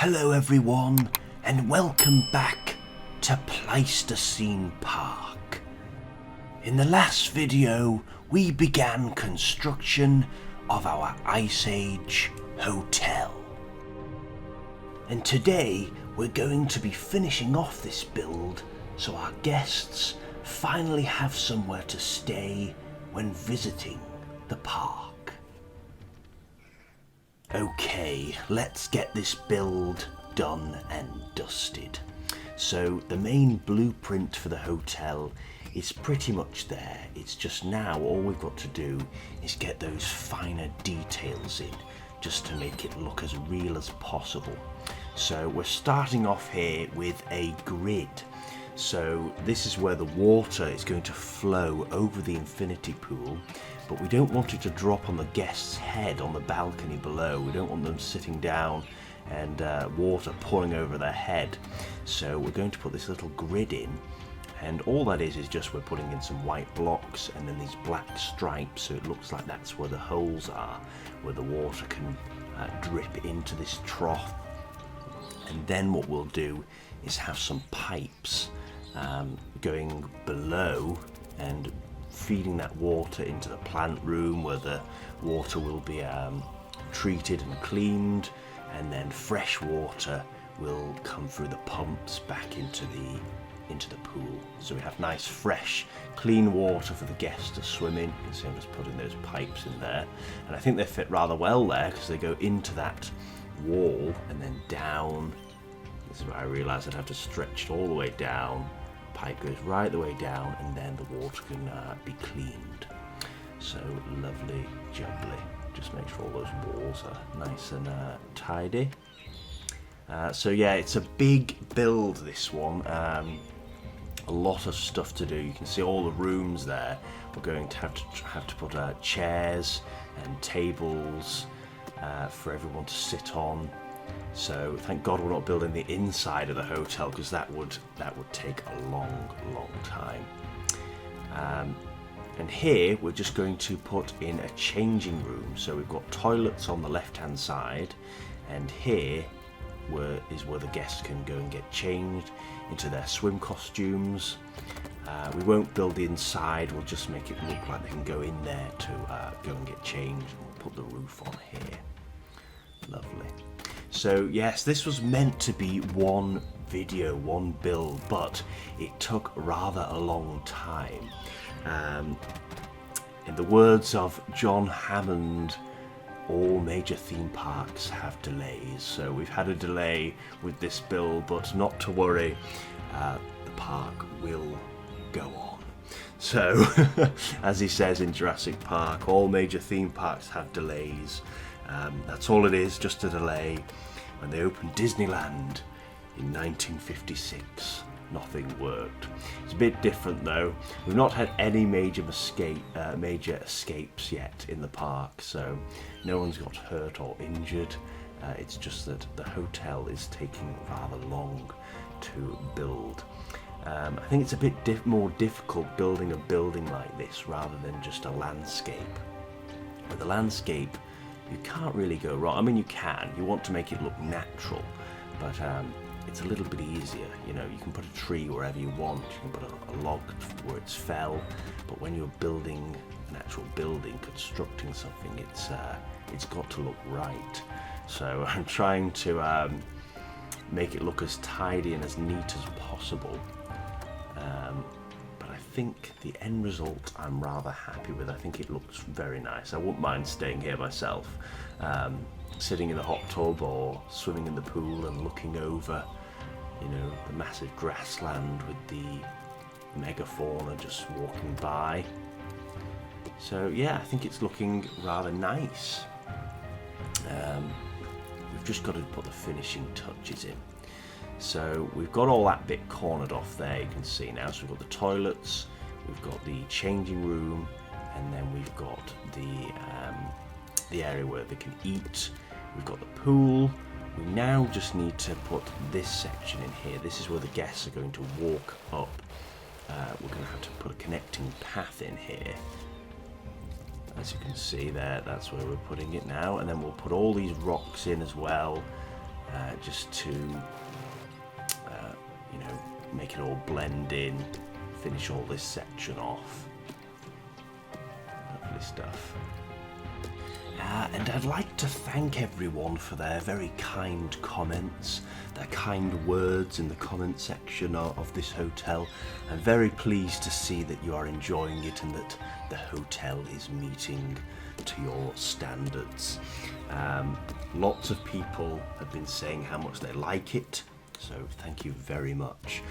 Hello everyone, and welcome back to Pleistocene Park. In the last video, we began construction of our Ice Age hotel. And today, we're going to be finishing off this build so our guests finally have somewhere to stay when visiting the park. Okay, let's get this build done and dusted. So the main blueprint for the hotel is pretty much there. It's just now all we've got to do is get those finer details in just to make it look as real as possible. So we're starting off here with a grid. So this is where the water is going to flow over the infinity pool, but we don't want it to drop on the guest's head on the balcony below. We don't want them sitting down and water pouring over their head. So we're going to put this little grid in, and all that is just we're putting in some white blocks and then these black stripes, so it looks like that's where the holes are, where the water can drip into this trough. And then what we'll do is have some pipes going below and feeding that water into the plant room, where the water will be treated and cleaned, and then fresh water will come through the pumps back into the pool. So we have nice, fresh, clean water for the guests to swim in. You can see I'm just putting those pipes in there, and I think they fit rather well there because they go into that wall and then down. This is where I realised I'd have to stretch it all the way down. Pipe goes right the way down, and then the water can be cleaned. So lovely jubbly. Just make sure all those walls are nice and tidy. So yeah, it's a big build, this one. A lot of stuff to do. You can see all the rooms there. We're going to have to put chairs and tables for everyone to sit on. So thank God we're not building the inside of the hotel, because that would take a long time. And here we're just going to put in a changing room. So we've got toilets on the left hand side, and here is where the guests can go and get changed into their swim costumes. We won't build the inside, we'll just make it look like they can go in there to go and get changed, and we'll put the roof on here. Lovely. So yes, this was meant to be one video, one build, but it took rather a long time. In the words of John Hammond, all major theme parks have delays. So we've had a delay with this build, but not to worry, the park will go on. So, as he says in Jurassic Park, all major theme parks have delays. That's all it is, just a delay. When they opened Disneyland in 1956, nothing worked. It's a bit different though. We've not had any major escapes yet in the park, so no one's got hurt or injured. It's just that the hotel is taking rather long to build. I think it's a bit more difficult building a building like this rather than just a landscape. With the landscape, you can't really go wrong. I mean, you can. You want to make it look natural, but it's a little bit easier. You know, you can put a tree wherever you want. You can put a log where it's fell. But when you're building an actual building, constructing something, it's got to look right. So I'm trying to make it look as tidy and as neat as possible. But I think the end result I'm rather happy with. I think it looks very nice. I wouldn't mind staying here myself, sitting in the hot tub or swimming in the pool and looking over, you know, the massive grassland with the megafauna just walking by. So yeah, I think it's looking rather nice. We've just got to put the finishing touches in. So we've got all that bit cornered off there, you can see now. So we've got the toilets, we've got the changing room, and then we've got the area where they can eat. We've got the pool. We now just need to put this section in here. This is where the guests are going to walk up. We're going to have to put a connecting path in here. As you can see there, that's where we're putting it now. And then we'll put all these rocks in as well. just to, make it all blend in, finish all this section off. Lovely stuff. And I'd like to thank everyone for their very kind comments, their kind words in the comment section of this hotel. I'm very pleased to see that you are enjoying it and that the hotel is meeting to your standards. Lots of people have been saying how much they like it, so thank you very much.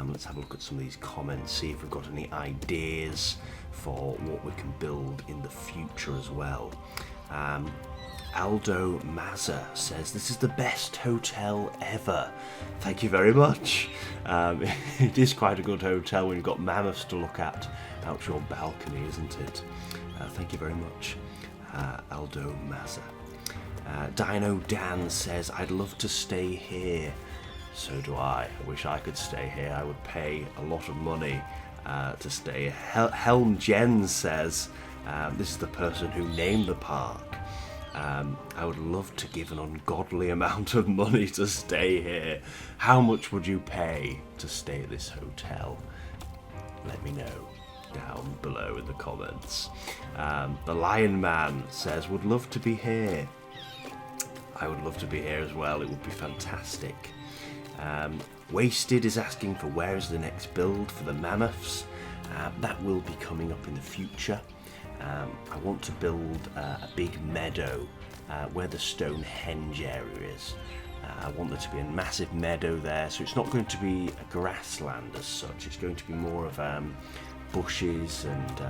Let's have a look at some of these comments, see if we've got any ideas for what we can build in the future as well. Aldo Mazza says, this is the best hotel ever. Thank you very much. It is quite a good hotel when you've got mammoths to look at out your balcony, isn't it? Thank you very much, Aldo Mazza. Dino Dan says, I'd love to stay here. So do I. I wish I could stay here. I would pay a lot of money to stay. Helm Jen says, this is the person who named the park. I would love to give an ungodly amount of money to stay here. How much would you pay to stay at this hotel? Let me know down below in the comments. The Lion Man says, would love to be here. I would love to be here as well. It would be fantastic. Wasted is asking for where is the next build for the mammoths. That will be coming up in the future. I want to build a big meadow where the Stonehenge area is. I want there to be a massive meadow there, so it's not going to be a grassland as such. It's going to be more of bushes and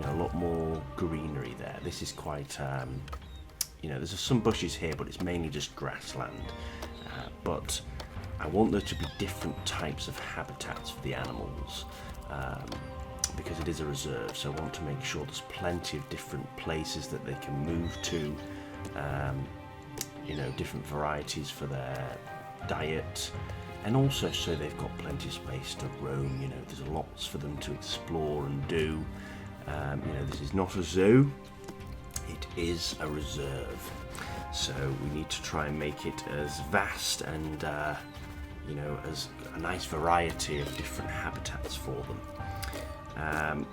a lot more greenery there. This is quite, there's some bushes here, but it's mainly just grassland. But I want there to be different types of habitats for the animals. Because it is a reserve, so I want to make sure there's plenty of different places that they can move to, different varieties for their diet, and also so they've got plenty of space to roam. There's lots for them to explore and do. This is not a zoo, it is a reserve, so we need to try and make it as vast and as a nice variety of different habitats for them.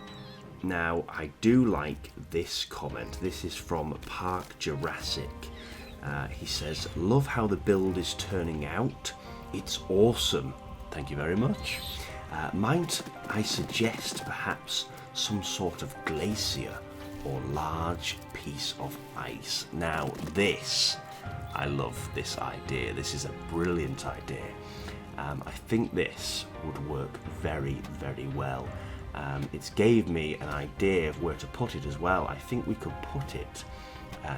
Now, I do like this comment. This is from Park Jurassic. He says, love how the build is turning out. It's awesome. Thank you very much. Might I suggest perhaps some sort of glacier or large piece of ice? Now, I love this idea. This is a brilliant idea. I think this would work very, very well. It's gave me an idea of where to put it as well. I think we could put it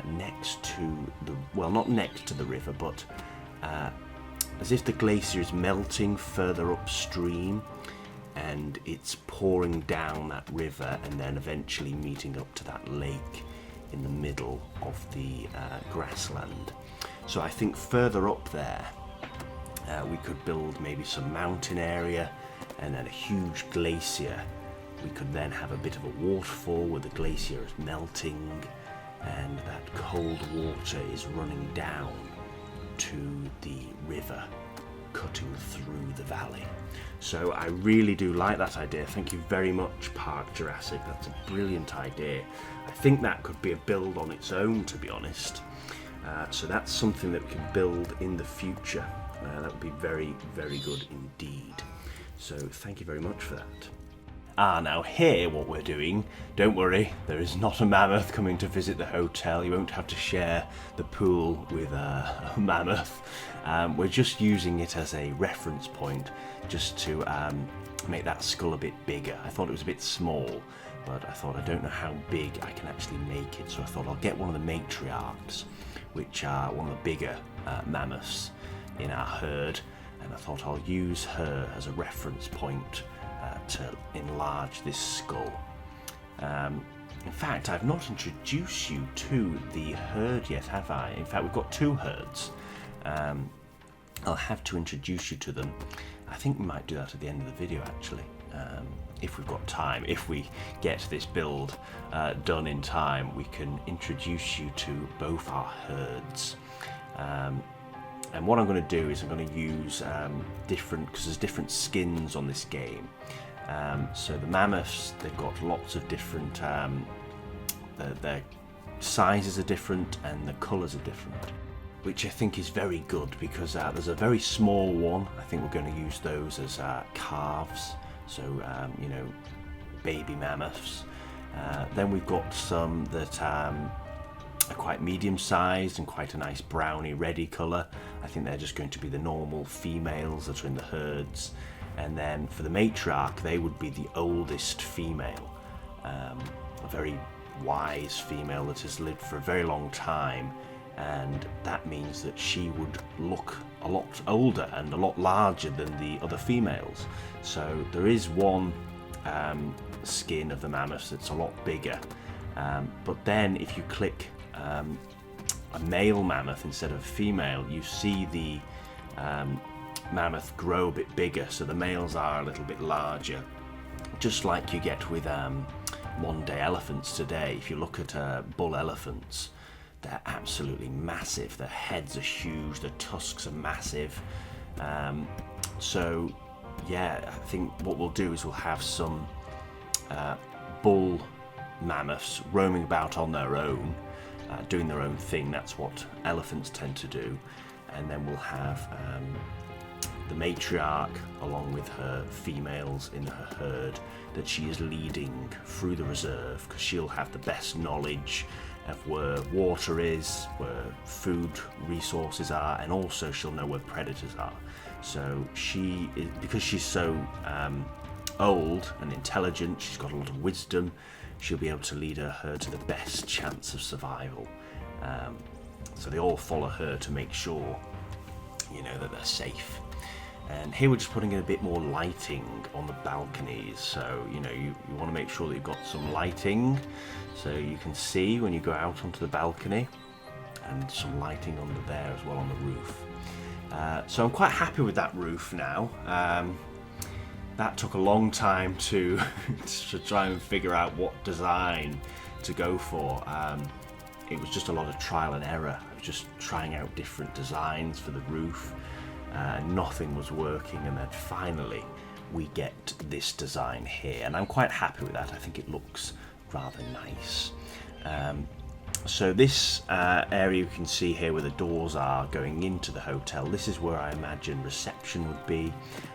next to not next to the river, but as if the glacier is melting further upstream and it's pouring down that river and then eventually meeting up to that lake in the middle of the grassland. So I think further up there we could build maybe some mountain area and then a huge glacier. We could then have a bit of a waterfall where the glacier is melting and that cold water is running down to the river, cutting through the valley. So I really do like that idea. Thank you very much, Park Jurassic. That's a brilliant idea. I think that could be a build on its own, to be honest. So that's something that we can build in the future. That would be very, very good indeed. So thank you very much for that. Now here what we're doing, don't worry, there is not a mammoth coming to visit the hotel. You won't have to share the pool with a mammoth. We're just using it as a reference point, just to make that skull a bit bigger. I thought it was a bit small, but I thought I don't know how big I can actually make it, so I thought I'll get one of the matriarchs, which are one of the bigger mammoths in our herd, and I thought I'll use her as a reference point to enlarge this skull. In fact, I've not introduced you to the herd yet, have I? In fact, we've got two herds. I'll have to introduce you to them. I think we might do that at the end of the video, actually, if we've got time. If we get this build done in time, we can introduce you to both our herds. And what I'm going to do is I'm going to use different, because there's different skins on this game. So the mammoths, they've got lots of different, their sizes are different and the colours are different, which I think is very good, because there's a very small one. I think we're going to use those as calves, so you know, baby mammoths. Then we've got some that are quite medium-sized and quite a nice browny reddy colour. I think they're just going to be the normal females that are in the herds. And then for the matriarch, they would be the oldest female, a very wise female that has lived for a very long time, and that means that she would look a lot older and a lot larger than the other females. So there is one skin of the mammoths that's a lot bigger, but then if you click a male mammoth instead of female, you see the mammoth grow a bit bigger, so the males are a little bit larger, just like you get with modern day elephants today. If you look at bull elephants, they're absolutely massive. Their heads are huge, their tusks are massive. So yeah, I think what we'll do is we'll have some bull mammoths roaming about on their own, doing their own thing. That's what elephants tend to do. And then we'll have the matriarch along with her females in her herd that she is leading through the reserve, because she'll have the best knowledge of where water is, where food resources are, and also she'll know where predators are. So she is, because she's so old and intelligent, she's got a lot of wisdom, she'll be able to lead her herd to the best chance of survival. So they all follow her to make sure, you know, that they're safe. And here we're just putting in a bit more lighting on the balconies. So, you know, you want to make sure that you've got some lighting so you can see when you go out onto the balcony, and some lighting under there as well on the roof. So I'm quite happy with that roof now. That took a long time to try and figure out what design to go for. It was just a lot of trial and error. I was just trying out different designs for the roof. Nothing was working, and then finally we get this design here, and I'm quite happy with that. I think it looks rather nice. So this area you can see here where the doors are going into the hotel, this is where I imagine reception would be,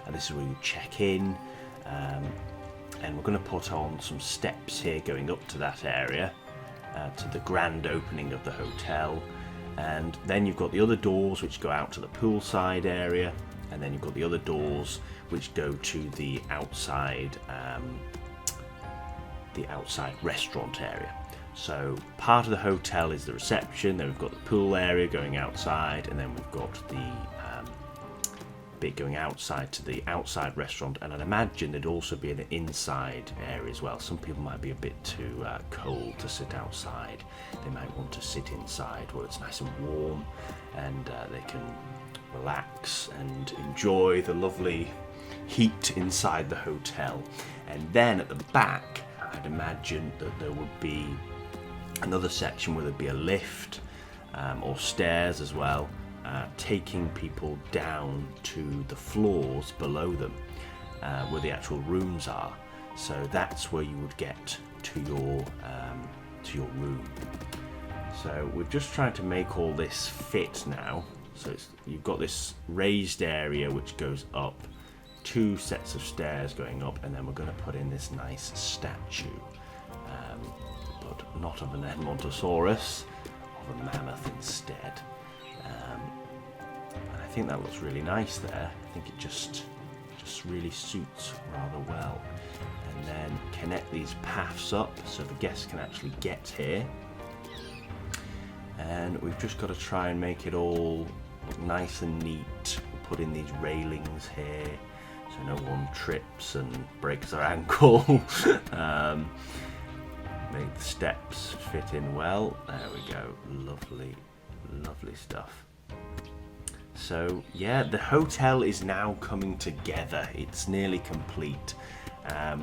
and this is where you check in. And we're going to put on some steps here going up to that area, to the grand opening of the hotel. And then you've got the other doors which go out to the poolside area, and then you've got the other doors which go to the outside restaurant area. So part of the hotel is the reception, then we've got the pool area going outside, and then we've got the bit going outside to the outside restaurant, and I'd imagine there'd also be an inside area as well. Some people might be a bit too cold to sit outside. They might want to sit inside where it's nice and warm, and they can relax and enjoy the lovely heat inside the hotel. And then at the back, I'd imagine that there would be another section where there'd be a lift or stairs as well, taking people down to the floors below them, where the actual rooms are. So that's where you would get to your room. So we're just trying to make all this fit now. So you've got this raised area which goes up, 2 sets of stairs going up, and then we're going to put in this nice statue, but not of an Edmontosaurus, of a mammoth instead. And I think that looks really nice there. I think it just really suits rather well. And then connect these paths up so the guests can actually get here. And we've just got to try and make it all look nice and neat. We'll put in these railings here so no one trips and breaks their ankle. Make the steps fit in well. There we go. Lovely, lovely stuff. So yeah, the hotel is now coming together. It's nearly complete. I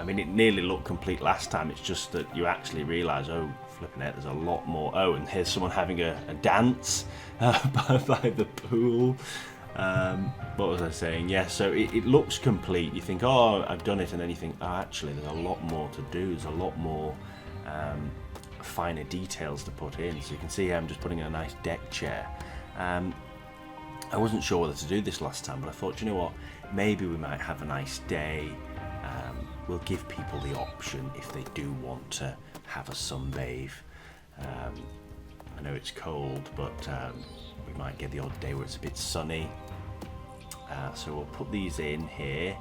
mean, it nearly looked complete last time. It's just that you actually realise, oh, flipping out, there's a lot more. Oh, and here's someone having a dance by the pool. What was I saying? Yeah, so it looks complete. You think, oh, I've done it, and then you think, oh, actually, there's a lot more to do. There's a lot more finer details to put in. So you can see here I'm just putting in a nice deck chair. I wasn't sure whether to do this last time, but I thought, you know what, maybe we might have a nice day. We'll give people the option if they do want to have a sunbathe. I know it's cold, but we might get the odd day where it's a bit sunny. So we'll put these in here,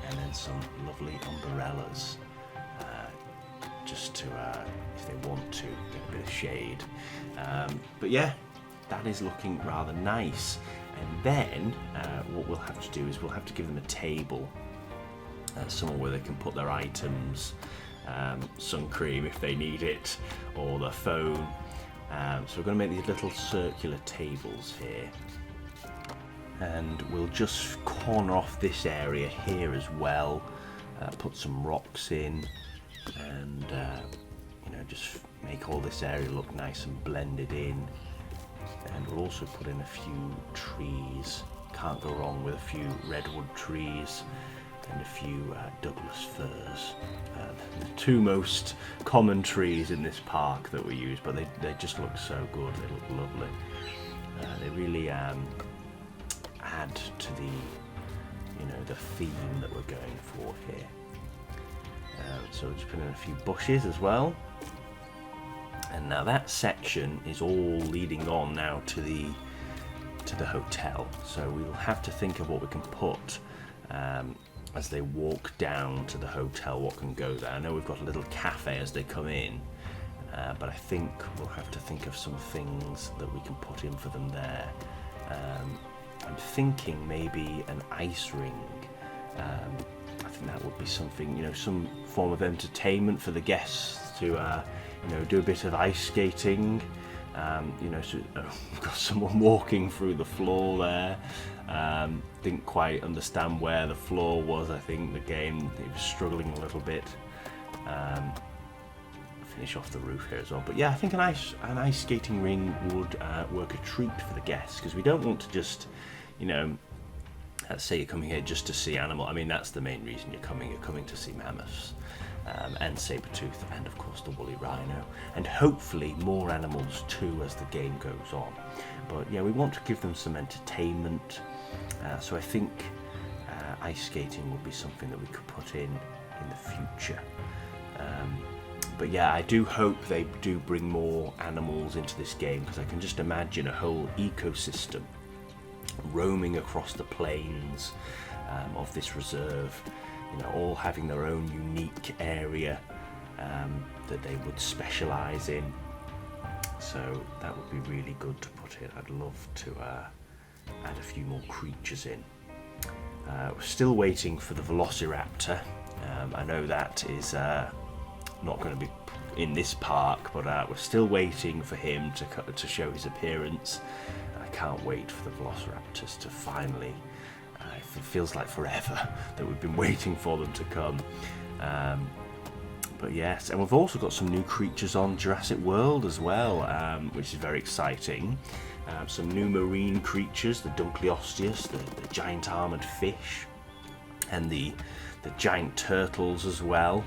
and then some lovely umbrellas, just to, if they want to, get a bit of shade. But yeah, that is looking rather nice. And then what we'll have to do is we'll have to give them a table, somewhere where they can put their items, sun cream if they need it, or their phone. So we're going to make these little circular tables here, and we'll just corner off this area here as well, put some rocks in, and just make all this area look nice and blended in. And we'll also put in a few trees. Can't go wrong with a few redwood trees and a few Douglas firs. The two most common trees in this park that we use, but they just look so good. They look lovely. They really add to the theme that we're going for here. So we'll just put in a few bushes as well. And now that section is all leading on now to the hotel. So we'll have to think of what we can put as they walk down to the hotel, what can go there. I know we've got a little cafe as they come in, but I think we'll have to think of some things that we can put in for them there. I'm thinking maybe an ice ring. I think that would be something, some form of entertainment for the guests to do a bit of ice skating. So we've got someone walking through the floor there. Didn't quite understand where the floor was. I think the game, he was struggling a little bit. Finish off the roof here as well. But yeah, I think an ice skating ring would work a treat for the guests, because we don't want to just, let's say you're coming here just to see animal. I mean, that's the main reason you're coming. You're coming to see mammoths. And saber-tooth, and of course the woolly rhino, and hopefully more animals too as the game goes on. But yeah, we want to give them some entertainment, so I think ice skating would be something that we could put in the future. But yeah, I do hope they do bring more animals into this game, because I can just imagine a whole ecosystem roaming across the plains of this reserve, all having their own unique area that they would specialise in. So that would be really good to put in. I'd love to add a few more creatures in. We're still waiting for the Velociraptor. I know that is not going to be in this park, but we're still waiting for him to show his appearance. I can't wait for the Velociraptors to finally. It feels like forever that we've been waiting for them to come. But yes, and we've also got some new creatures on Jurassic World as well, which is very exciting. Some new marine creatures, the Dunkleosteus, the giant armoured fish, and the giant turtles as well.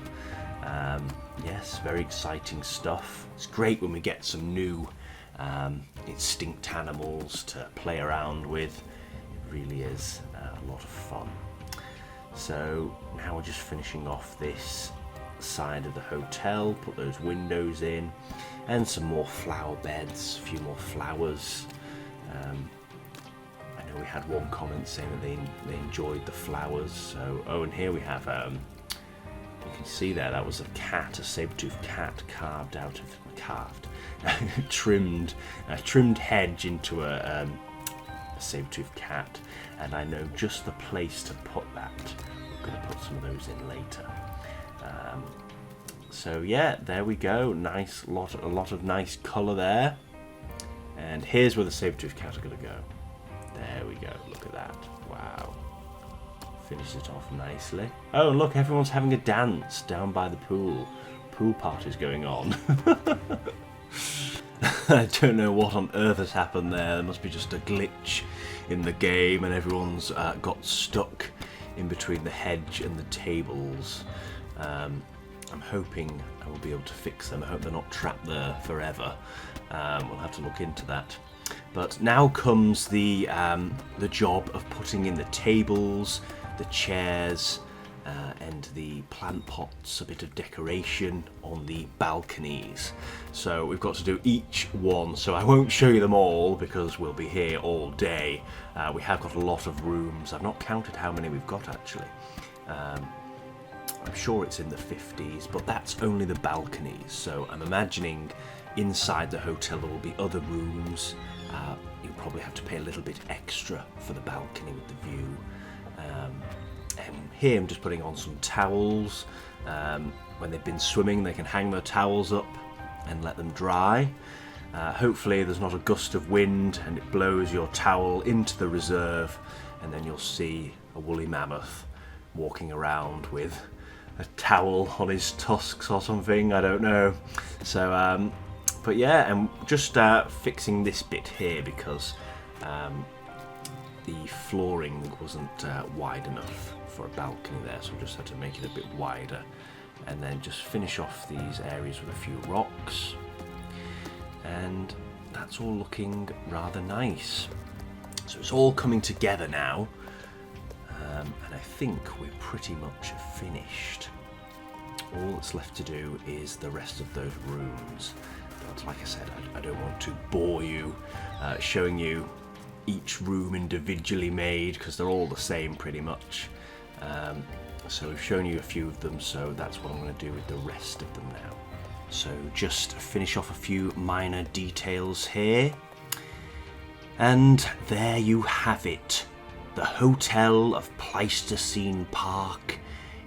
Yes, very exciting stuff. It's great when we get some new extinct animals to play around with. It really is a lot of fun. So now we're just finishing off this side of the hotel, put those windows in, and some more flower beds, a few more flowers. I know we had one comment saying that they enjoyed the flowers. So and here we have you can see that was a cat, a saber-toothed cat carved out of trimmed hedge into a saber-toothed cat, and I know just the place to put that. We're going to put some of those in later. So yeah, there we go. A lot of nice colour there. And here's where the saber-toothed cat are going to go. There we go. Look at that. Wow. Finish it off nicely. Oh, and look, everyone's having a dance down by the pool. pool parties going on. I don't know what on earth has happened there. There must be just a glitch in the game and everyone's got stuck in between the hedge and the tables. I'm hoping I will be able to fix them. I hope they're not trapped there forever. We'll have to look into that. But now comes the job of putting in the tables, the chairs, and the plant pots, a bit of decoration on the balconies. So we've got to do each one, so I won't show you them all because we'll be here all day. We have got a lot of rooms. I've not counted how many we've got actually. I'm sure it's in the 50s, but that's only the balconies. So I'm imagining inside the hotel there will be other rooms. You'll probably have to pay a little bit extra for the balcony with the view. And here I'm just putting on some towels. When they've been swimming, they can hang their towels up and let them dry. Hopefully there's not a gust of wind and it blows your towel into the reserve, and then you'll see a woolly mammoth walking around with a towel on his tusks or something, I don't know. So, but yeah, and just fixing this bit here because the flooring wasn't wide enough for a balcony there, so I just had to make it a bit wider, and then just finish off these areas with a few rocks, and that's all looking rather nice. So it's all coming together now, and I think we're pretty much finished. All that's left to do is the rest of those rooms, but like I said, I don't want to bore you showing you each room individually made, because they're all the same pretty much. So we've shown you a few of them, so that's what I'm going to do with the rest of them now. So just finish off a few minor details here, and there you have it. The Hotel of Pleistocene Park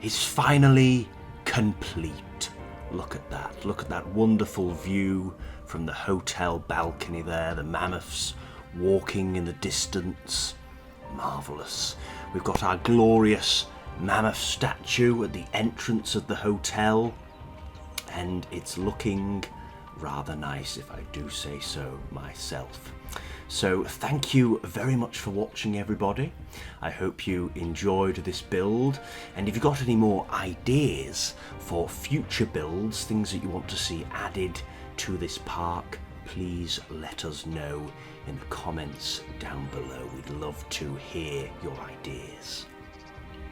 is finally complete. Look at that. Look at that wonderful view from the hotel balcony there. The mammoths walking in the distance. Marvellous. We've got our glorious mammoth statue at the entrance of the hotel, and it's looking rather nice, if I do say so myself. So thank you very much for watching, everybody. I hope you enjoyed this build, and if you've got any more ideas for future builds, things that you want to see added to this park, please let us know in the comments down below. We'd love to hear your ideas.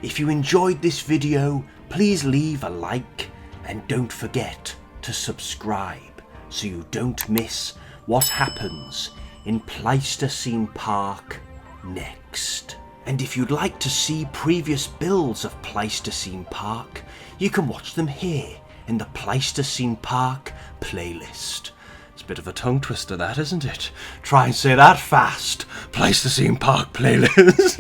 If you enjoyed this video, please leave a like, and don't forget to subscribe so you don't miss what happens in Pleistocene Park next. And if you'd like to see previous builds of Pleistocene Park, you can watch them here in the Pleistocene Park playlist. It's a bit of a tongue twister, that, isn't it? Try and say that fast. Pleistocene Park playlist.